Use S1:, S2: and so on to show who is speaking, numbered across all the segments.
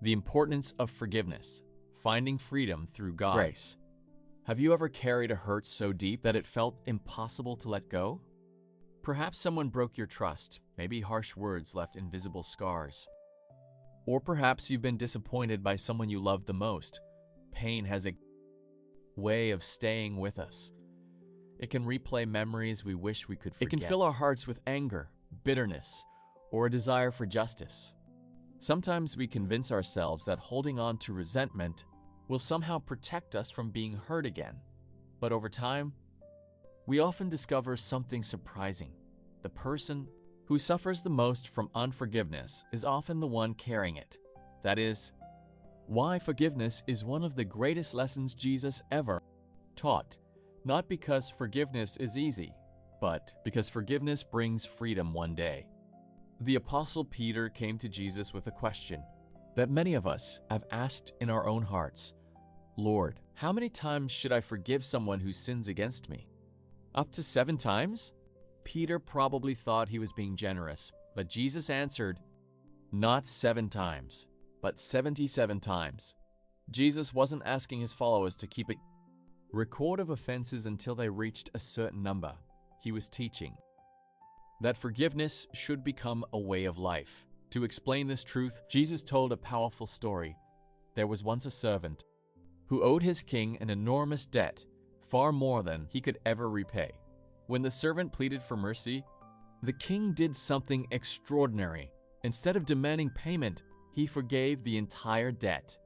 S1: The importance of forgiveness, finding freedom through God's grace. Have you ever carried a hurt so deep that it felt impossible to let go? Perhaps someone broke your trust, maybe harsh words left invisible scars. Or perhaps you've been disappointed by someone you loved the most. Pain has a way of staying with us. It can replay memories we wish we could forget. It can fill our hearts with anger, bitterness, or a desire for justice. Sometimes we convince ourselves that holding on to resentment will somehow protect us from being hurt again. But over time, we often discover something surprising. The person who suffers the most from unforgiveness is often the one carrying it. That is, why forgiveness is one of the greatest lessons Jesus ever taught. Not because forgiveness is easy, but because forgiveness brings freedom one day. The Apostle Peter came to Jesus with a question that many of us have asked in our own hearts. Lord, how many times should I forgive someone who sins against me? Up to 7 times? Peter probably thought he was being generous, but Jesus answered, not 7 times, but 77 times. Jesus wasn't asking his followers to keep a record of offenses until they reached a certain number. He was teaching that forgiveness should become a way of life. To explain this truth, Jesus told a powerful story. There was once a servant who owed his king an enormous debt, far more than he could ever repay. When the servant pleaded for mercy, the king did something extraordinary. Instead of demanding payment, he forgave the entire debt.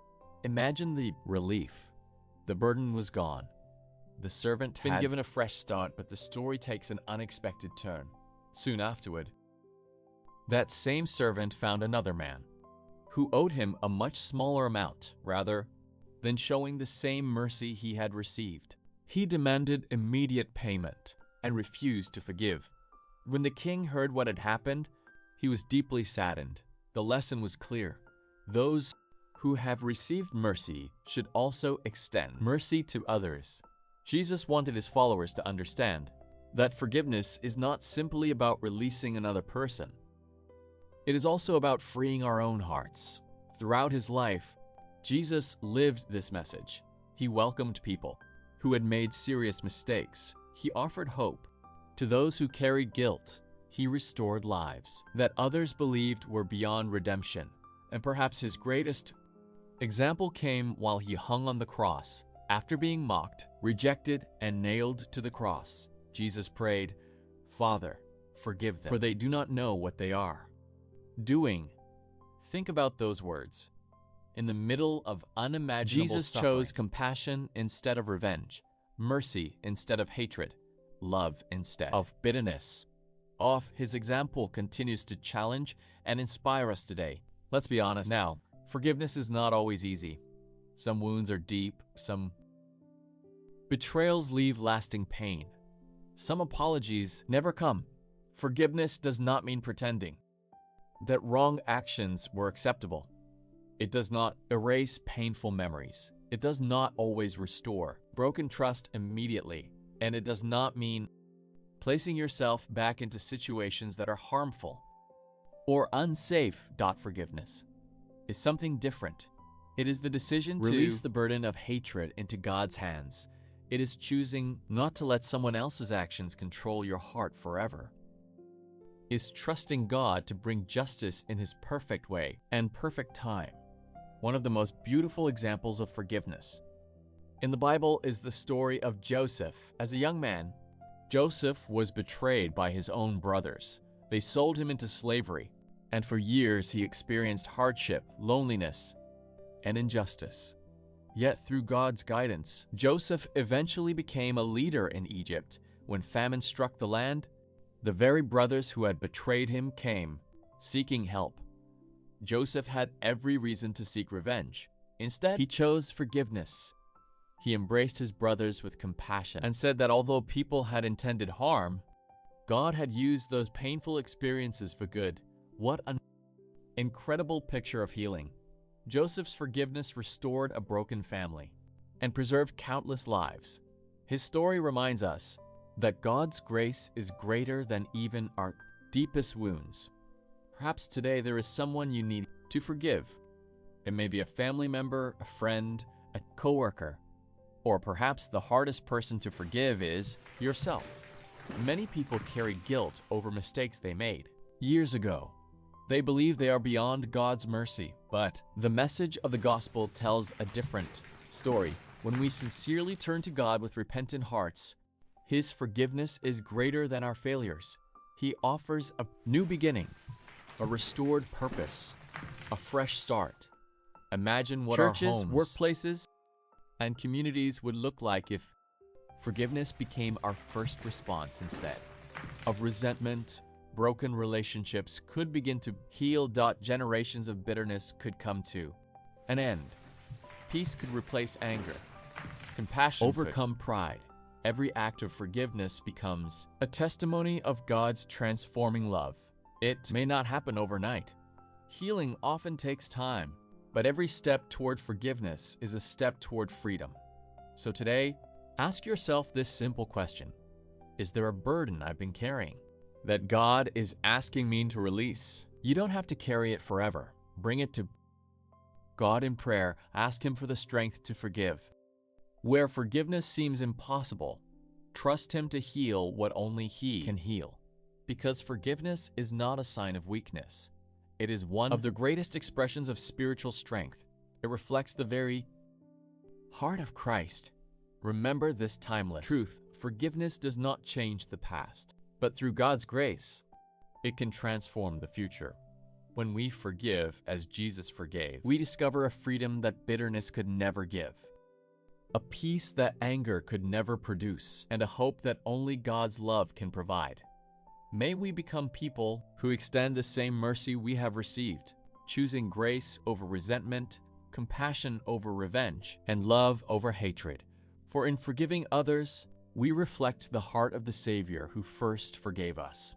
S1: Imagine the relief. The burden was gone. The servant had been given a fresh start, but the story takes an unexpected turn. Soon afterward, that same servant found another man who owed him a much smaller amount, rather than showing the same mercy he had received. He demanded immediate payment and refused to forgive. When the king heard what had happened, he was deeply saddened. The lesson was clear. Those who have received mercy should also extend mercy to others. Jesus wanted his followers to understand that forgiveness is not simply about releasing another person. It is also about freeing our own hearts. Throughout his life, Jesus lived this message. He welcomed people who had made serious mistakes. He offered hope to those who carried guilt. He restored lives that others believed were beyond redemption. And perhaps his greatest example came while he hung on the cross. After being mocked, rejected, and nailed to the cross, Jesus prayed, Father, forgive them, for they do not know what they are doing. Think about those words. In the middle of unimaginable Jesus chose compassion instead of revenge, mercy instead of hatred, love instead of bitterness. His example continues to challenge and inspire us today. Let's be honest now, forgiveness is not always easy. Some wounds are deep, some betrayals leave lasting pain. Some apologies never come. Forgiveness does not mean pretending that wrong actions were acceptable. It does not erase painful memories. It does not always restore broken trust immediately. And it does not mean placing yourself back into situations that are harmful or unsafe. Forgiveness is something different. It is the decision to release the burden of hatred into God's hands. It is choosing not to let someone else's actions control your heart forever. It's trusting God to bring justice in his perfect way and perfect time. One of the most beautiful examples of forgiveness in the Bible is the story of Joseph. As a young man, Joseph was betrayed by his own brothers. They sold him into slavery, and for years he experienced hardship, loneliness, and injustice. Yet through God's guidance, Joseph eventually became a leader in Egypt. When famine struck the land, the very brothers who had betrayed him came, seeking help. Joseph had every reason to seek revenge. Instead, he chose forgiveness. He embraced his brothers with compassion and said that although people had intended harm, God had used those painful experiences for good. What an incredible picture of healing. Joseph's forgiveness restored a broken family and preserved countless lives. His story reminds us that God's grace is greater than even our deepest wounds. Perhaps today there is someone you need to forgive. It may be a family member, a friend, a coworker, or perhaps the hardest person to forgive is yourself. Many people carry guilt over mistakes they made years ago. They believe they are beyond God's mercy, but the message of the gospel tells a different story. When we sincerely turn to God with repentant hearts, His forgiveness is greater than our failures. He offers a new beginning, a restored purpose, a fresh start. Imagine what churches, our homes, workplaces, and communities would look like if forgiveness became our first response instead of resentment. Broken relationships could begin to heal. Generations of bitterness could come to an end. Peace could replace anger. Compassion overcome pride. Every act of forgiveness becomes a testimony of God's transforming love. It may not happen overnight. Healing often takes time, but every step toward forgiveness is a step toward freedom. So today, ask yourself this simple question: is there a burden I've been carrying that God is asking me to release? You don't have to carry it forever. Bring it to God in prayer. Ask Him for the strength to forgive. Where forgiveness seems impossible, trust Him to heal what only He can heal. Because forgiveness is not a sign of weakness. It is one of the greatest expressions of spiritual strength. It reflects the very heart of Christ. Remember this timeless truth: forgiveness does not change the past, but through God's grace, it can transform the future. When we forgive as Jesus forgave, we discover a freedom that bitterness could never give, a peace that anger could never produce, and a hope that only God's love can provide. May we become people who extend the same mercy we have received, choosing grace over resentment, compassion over revenge, and love over hatred. For in forgiving others, we reflect the heart of the Savior who first forgave us.